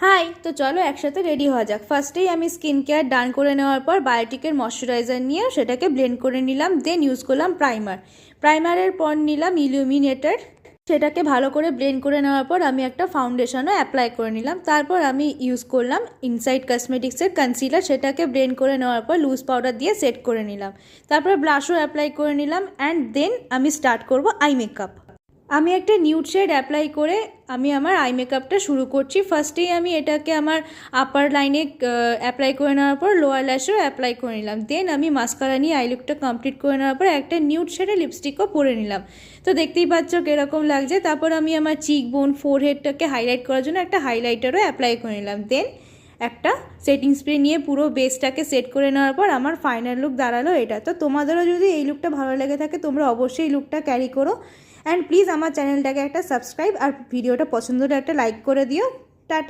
High, তো চলো একসাথে রেডি হওয়া যাক। ফার্স্টেই আমি স্কিন কেয়ার ডান করে নেওয়ার পর বায়োটিকের ময়শ্চারাইজার নিয়ে সেটাকে ব্লেন্ড করে নিলাম। দেন ইউজ করলাম প্রাইমারের পর নিলাম ইলুমিনেটর। সেটাকে ভালো করে ব্লেন্ড করে নেওয়ার পর আমি একটা ফাউন্ডেশনও অ্যাপ্লাই করে নিলাম। তারপর আমি ইউজ করলাম ইনসাইড কসমেটিক্সের কনসিলার। সেটাকে ব্লেন্ড করে নেওয়ার পর লুজ পাউডার দিয়ে সেট করে নিলাম। তারপর ব্লাশও অ্যাপ্লাই করে নিলাম অ্যান্ড দেন আমি স্টার্ট করব আই মেকআপ। আমি একটা নিউড শেড অ্যাপ্লাই করে আমি আমার আই মেকআপটা শুরু করছি। ফার্স্টেই আমি এটাকে আমার আপার লাইনে অ্যাপ্লাই করে নেওয়ার পর লোয়ার ল্যাশেও অ্যাপ্লাই করে নিলাম। দেন আমি মাস্কারা নিয়ে আই লুকটা কমপ্লিট করে নেওয়ার পর একটা নিউড শেডে লিপস্টিকও পরে নিলাম। তো দেখতেই পাচ্ছ কীরকম লাগছে। তারপর আমি আমার চিক বোন ফোরহেডটাকে হাইলাইট করার জন্য একটা হাইলাইটারও অ্যাপ্লাই করে নিলাম। দেন একটা সেটিং স্প্রে নিয়ে পুরো বেসটাকে সেট করে নেওয়ার পর আমার ফাইনাল লুক দাঁড়ালো এটা। তো তোমাদেরও যদি এই লুকটা ভালো লেগে থাকে তোমরা অবশ্যই লুকটা ক্যারি করো। অ্যান্ড প্লিজ আমার চ্যানেলটাকে একটা সাবস্ক্রাইব আর ভিডিওটা পছন্দ হলে একটা লাইক করে দিও।